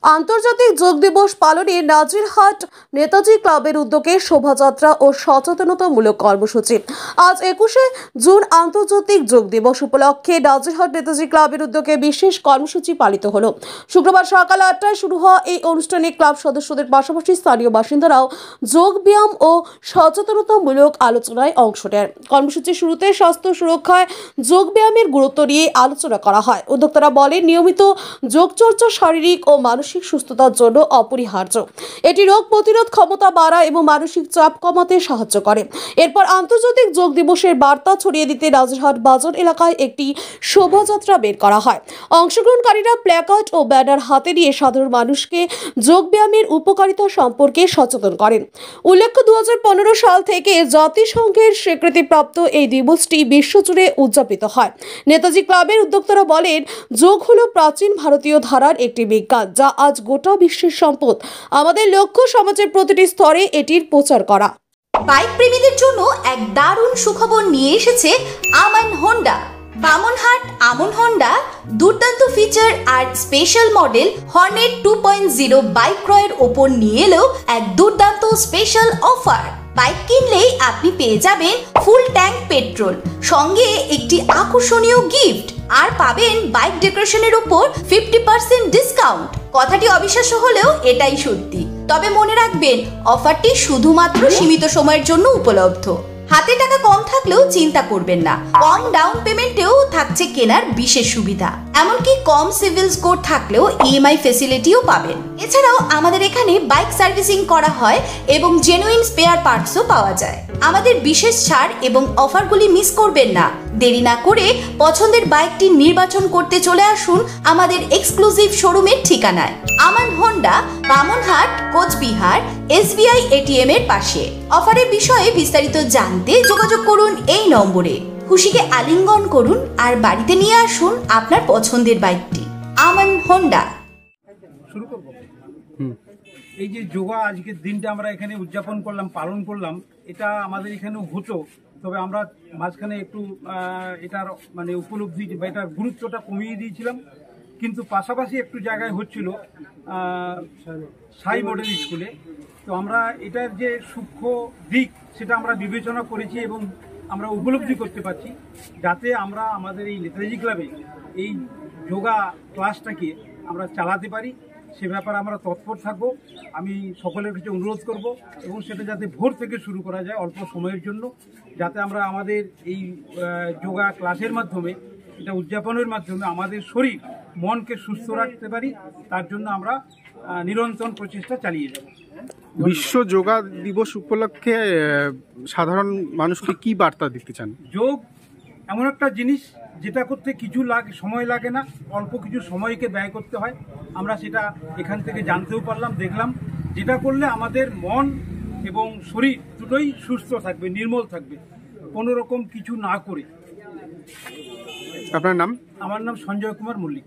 আন্তর্জাতিক যোগ দিবস পালনে নাজিরহাট নেতাজি ক্লাবের উদ্যোগে শোভাযাত্রা ও সচেতনতামূলক কর্মসূচি। আজ 21শে জুন আন্তর্জাতিক যোগ দিবস উপলক্ষে নাজিরহাট নেতাজি ক্লাবের উদ্যোগে বিশেষ কর্মসূচি পালিত হলো। শুক্রবার সকাল 8টায় শুরু হওয়া এই অনুষ্ঠানে ক্লাব সদস্যদের পাশাপাশি স্থানীয় বাসিন্দারাও যোগ ব্যায়াম ও সচেতনতামূলক আলোচনায় অংশ নেন। কর্মসূচির শুরুতে স্বাস্থ্য সুরক্ষায় যোগ ব্যায়ামের গুরুত্ব নিয়ে আলোচনা করা হয়। উদ্যোক্তারা বলেন, নিয়মিত যোগচর্চা শারীরিক ও মানসিক সুস্থতার জন্য অপরিহার্য। এটি রোগ প্রতিরোধ ক্ষমতা বাড়ায় এবং মানসিক চাপ কমাতে সাহায্য করে। এরপর আন্তর্জাতিক যোগ দিবসের বার্তা ছড়িয়ে দিতে নাজিরহাট বাজার এলাকায় একটি শোভাযাত্রা বের করা হয়। অংশগ্রহণকারীরা প্ল্যাকার্ড ও ব্যানার হাতে নিয়ে সাধারণ মানুষকে যোগ ব্যায়ামের উপকারিতা সম্পর্কে সচেতন করেন। উল্লেখ্য, 2015 সাল থেকে জাতিসংঘের স্বীকৃতিপ্রাপ্ত এই দিবসটি বিশ্বজুড়ে উদযাপিত হয়। নেতাজি ক্লাবের উদ্যোক্তারা বলেন, যোগ হলো প্রাচীন ভারতীয় ধারার একটি বিজ্ঞান, যা আজ গোটা বিশ্বের সম্পদ। আমাদের লক্ষ্য সমাজের প্রতিটি স্তরে এটির প্রচার করা। বাইক প্রেমীদের জন্য এক দারুণ সুখবর নিয়ে এসেছে আমান হোন্ডা। বামনহাট আমন হোন্ডা দুর্দান্ত ফিচার আর স্পেশাল মডেল হর্নেট 2.0 বাইক ক্রয়ের ওপর নিয়ে এলো এক দুর্দান্ত স্পেশাল অফার। বাইক কিনলেই আপনি পেয়ে যাবেন ফুল ট্যাঙ্ক পেট্রোল, সঙ্গে একটি আকর্ষণীয় গিফট, আর পাবেন বাইক ডেকোরেশনের উপর 50% ডিসকাউন্ট। কথাটি অবিশ্বাস্য হলেও এটাই সত্যি। তবে মনে রাখবেন, অফারটি শুধুমাত্র সীমিত সময়ের জন্য উপলব্ধ। হাতে টাকা কম থাকলেও চিন্তা করবেন না, কম ডাউন পেমেন্টেও থাকছে কেনার বিশেষ সুবিধা। এমনকি কম সিভিল স্কোর থাকলেও ইএমআই ফ্যাসিলিটিও পাবেন। এছাড়াও আমাদের এখানে বাইক সার্ভিসিং করা হয় এবং জেনুইন স্পেয়ার পার্টসও পাওয়া যায়। আমাদের বিশেষ ছাড় এবং অফারগুলি মিস করবেন না। দেরি না করে পছন্দের বাইকটি নির্বাচন করতে চলে আসুন আমাদের এক্সক্লুসিভ শোরুমের ঠিকানায়, Aman Honda, Bamanhat, Coochbehar, SBI ATM এর পাশে। অফারের বিষয়ে বিস্তারিত জানতে যোগাযোগ করুন এই নম্বরে। খুশিকে আলিঙ্গন করুন আর বাড়িতে নিয়ে আসুন আপনার পছন্দের বাইকটি। আমান হোন্ডা। শুরু করব। এই যে যোগা আজকের দিনটা আমরা এখানে উদযাপন করলাম, পালন করলাম, এটা আমাদের এখানেও হতো, তবে আমরা মাঝখানে একটু এটার মানে উপলব্ধি বা এটার গুরুত্বটা কমিয়ে দিয়েছিলাম। কিন্তু পাশাপাশি একটু জায়গায় হচ্ছিল সাই মডেল স্কুলে। তো আমরা এটার যে সূক্ষ্ম দিক সেটা আমরা বিবেচনা করেছি এবং আমরা উপলব্ধি করতে পারছি, যাতে আমরা আমাদের এই নেতাজি ক্লাবে এই যোগা ক্লাসটাকে আমরা চালাতে পারি, সে ব্যাপারে আমরা তৎপর থাকবো। আমি সকলের কাছে অনুরোধ করব এবং সেটা যাতে ভোর থেকে শুরু করা যায় অল্প সময়ের জন্য, যাতে আমরা আমাদের এই যোগা ক্লাসের মাধ্যমে, এটা উদযাপনের মাধ্যমে আমাদের শরীর মনকে সুস্থ রাখতে পারি। তার জন্য আমরা নিরন্তর প্রচেষ্টা চালিয়ে যাব। বিশ্ব যোগা দিবস উপলক্ষে সাধারণ মানুষকে কি বার্তা দিতে চান? যোগ এমন একটা জিনিস যেটা করতে কিছু সময় লাগে না, অল্প কিছু সময়কে ব্যয় করতে হয়। আমরা সেটা এখান থেকে জানতেও পারলাম, দেখলাম, যেটা করলে আমাদের মন এবং শরীর দুটোই সুস্থ থাকবে, নির্মল থাকবে, কোনো রকম কিছু না করে। আপনার নাম? আমার নাম সঞ্জয় কুমার মল্লিক।